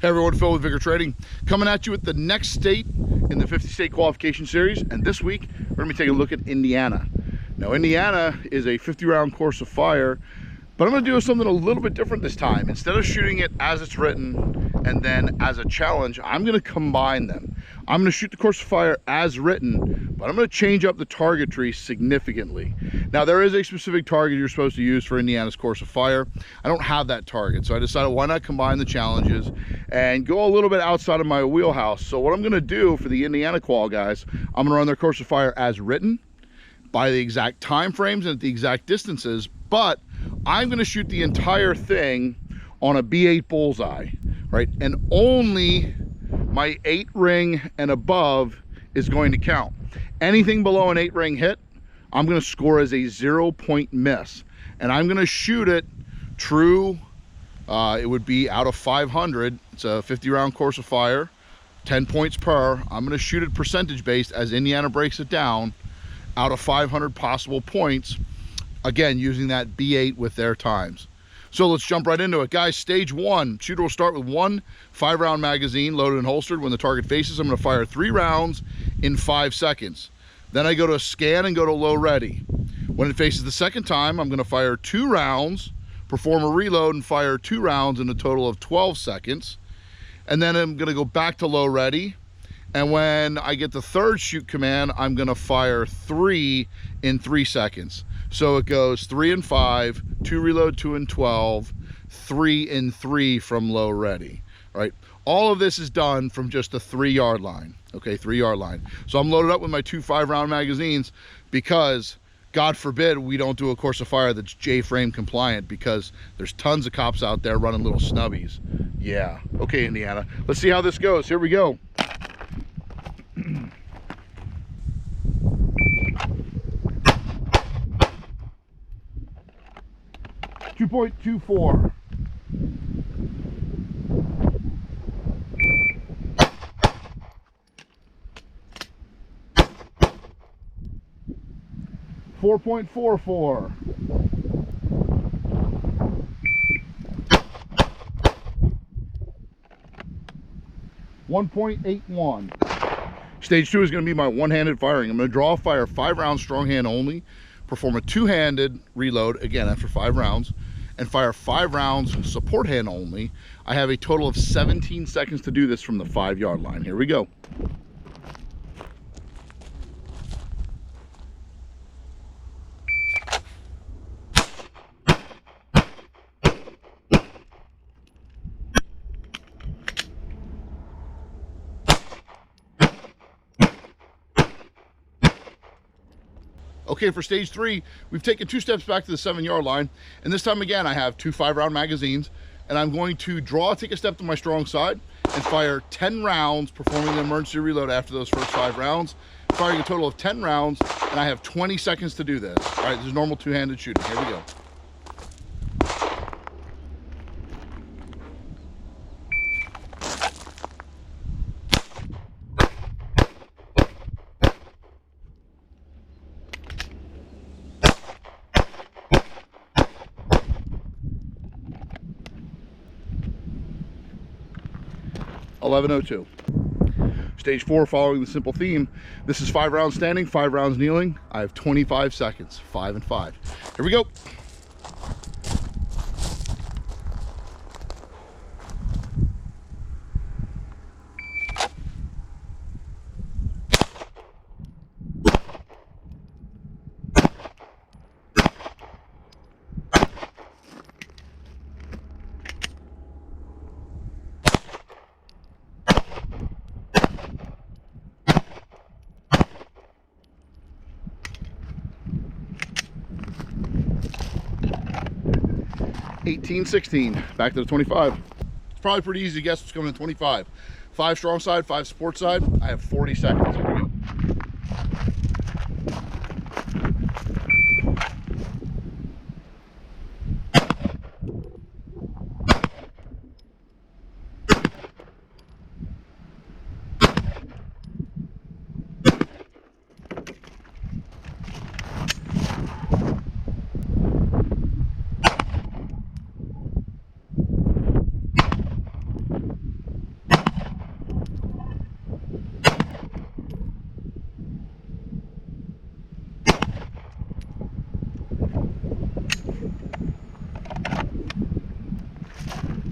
Hey everyone, Phil with Vigor Trading, coming at you with the next state in the 50 state qualification series. And this week, we're gonna be taking a look at Indiana. Now, Indiana is a 50 round course of fire, but I'm gonna do something a little bit different this time. Instead of shooting it as it's written and then as a challenge, I'm gonna combine them. I'm gonna shoot the course of fire as written, but I'm gonna change up the targetry significantly. Now, there is a specific target you're supposed to use for Indiana's course of fire. I don't have that target, so I decided why not combine the challenges and go a little bit outside of my wheelhouse. So what I'm gonna do for the Indiana qual guys, I'm gonna run their course of fire as written, by the exact time frames and at the exact distances, but I'm gonna shoot the entire thing on a B8 bullseye, right? And only my 8 ring and above is going to count. Anything below an 8 ring hit, I'm gonna score as a 0-point miss. And I'm gonna shoot it true, it would be out of 500. It's a 50 round course of fire, 10 points per. I'm gonna shoot it percentage based as Indiana breaks it down, out of 500 possible points, again using that B8 with their times. So let's jump right into it, guys. Stage 1, shooter will start with one 5 round magazine loaded and holstered. When the target faces, I'm going to fire 3 rounds in 5 seconds. Then I go to scan and go to low ready. When it faces the second time, I'm going to fire 2 rounds, perform a reload, and fire 2 rounds in a total of 12 seconds. And then I'm going to go back to low ready. And when I get the third shoot command, I'm gonna fire 3 in 3 seconds. So it goes 3 and 5, 2 reload, 2 and 12, 3 and 3 from low ready, right? All of this is done from just a 3-yard line, okay, 3-yard line. So I'm loaded up with my 2 5-round magazines because God forbid we don't do a course of fire that's J-frame compliant, because there's tons of cops out there running little snubbies. Yeah, okay, Indiana. Let's see how this goes. Here we go. 2.24. .44. 1.81. Stage 2 is going to be my one-handed firing. I'm going to draw fire 5 rounds strong hand only, perform a 2-handed reload, again after 5 rounds, and fire 5 rounds support hand only. I have a total of 17 seconds to do this from the 5-yard line. Here we go. Okay, for stage 3, we've taken 2 steps back to the 7-yard line, and this time again I have 2 5-round magazines, and I'm going to take a step to my strong side and fire 10 rounds, performing the emergency reload after those first 5 rounds, firing a total of 10 rounds, and I have 20 seconds to do this. All right, this is normal 2-handed shooting. Here we go. .1102. Stage 4, following the simple theme. This is 5 rounds standing, 5 rounds kneeling. I have 25 seconds, 5 and 5. Here we go. .1816, back to the 25. It's probably pretty easy to guess what's coming in 25. 5 strong side, 5 support side. I have 40 seconds. Here we go.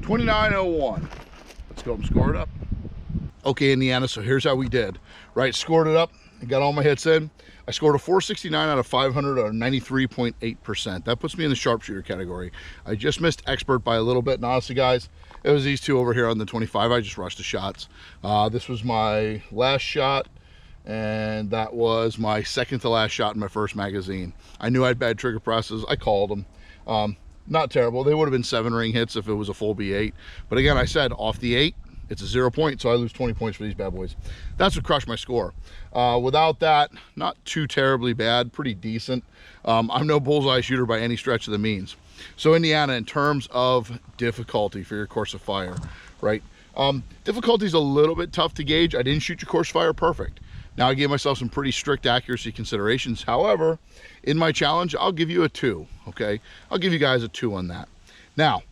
29.01. Let's go and score it up. Okay, Indiana, so here's how we did. Right, scored it up, got all my hits in. I scored a 469 out of 500, or 93.8%. That puts me in the sharpshooter category. I just missed expert by a little bit, and honestly, guys, it was these two over here on the 25. I just rushed the shots. This was my last shot, and that was my second to last shot in my first magazine. I knew I had bad trigger presses. I called them. Not terrible. They would have been 7-ring hits if it was a full B8. But again, I said off the 8, it's a 0 point, so I lose 20 points for these bad boys. That's what crushed my score. Without that, not too terribly bad, pretty decent. I'm no bullseye shooter by any stretch of the means. So Indiana, in terms of difficulty for your course of fire, right? Difficulty is a little bit tough to gauge. I didn't shoot your course fire perfect. Now, I gave myself some pretty strict accuracy considerations. However, in my challenge, I'll give you a 2, okay? I'll give you guys a 2 on that. Now,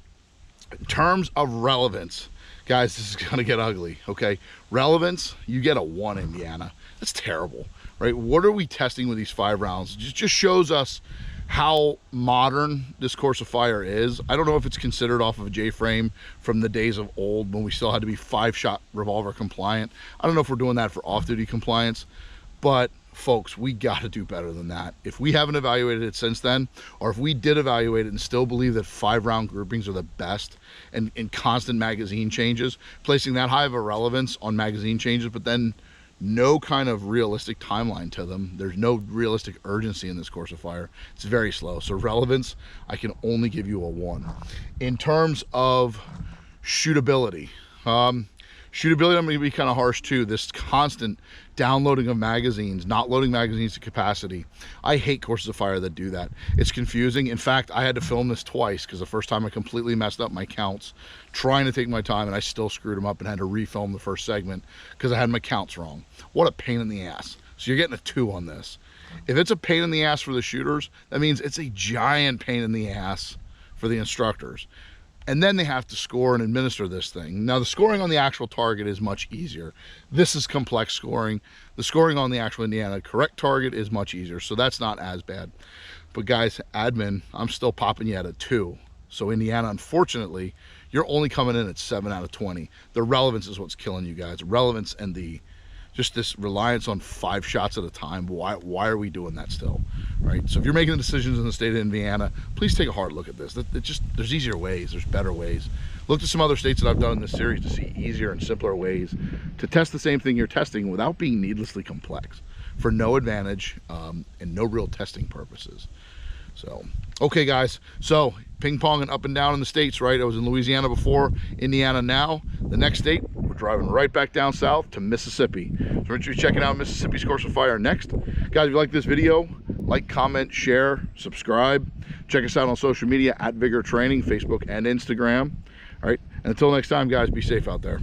in terms of relevance, guys, this is gonna get ugly, okay? Relevance, you get a 1, Indiana. That's terrible, right? What are we testing with these 5 rounds? It just shows us how modern this course of fire is. I don't know if it's considered off of a J-frame from the days of old when we still had to be 5-shot revolver compliant. I don't know if we're doing that for off-duty compliance, but folks, we got to do better than that. If we haven't evaluated it since then, or if we did evaluate it and still believe that 5-round groupings are the best, and in constant magazine changes, placing that high of a relevance on magazine changes, but then no kind of realistic timeline to them. There's no realistic urgency in this course of fire. It's very slow. So relevance, I can only give you a 1. In terms of shootability, shootability, I'm going to be kind of harsh too. This constant downloading of magazines, not loading magazines to capacity. I hate courses of fire that do that. It's confusing. In fact, I had to film this twice because the first time I completely messed up my counts, trying to take my time, and I still screwed them up and had to refilm the first segment because I had my counts wrong. What a pain in the ass. So you're getting a 2 on this. If it's a pain in the ass for the shooters, that means it's a giant pain in the ass for the instructors. And then they have to score and administer this thing. Now, the scoring on the actual target is much easier. This is complex scoring. The scoring on the actual Indiana correct target is much easier, so that's not as bad. But guys, admin, I'm still popping you at a 2. So Indiana, unfortunately, you're only coming in at 7 out of 20. The relevance is what's killing you guys. Relevance and just this reliance on 5 shots at a time. Why are we doing that still, right? So if you're making decisions in the state of Indiana, please take a hard look at this. There's easier ways, there's better ways. Look to some other states that I've done in this series to see easier and simpler ways to test the same thing you're testing without being needlessly complex, for no advantage and no real testing purposes. So, okay guys, so ping-ponging up and down in the states, right? I was in Louisiana before, Indiana now. The next state, we're driving right back down south to Mississippi. So we're going to be checking out Mississippi's course of fire next. Guys, if you like this video, like, comment, share, subscribe. Check us out on social media at Vigor Training, Facebook and Instagram. All right, and until next time, guys, be safe out there.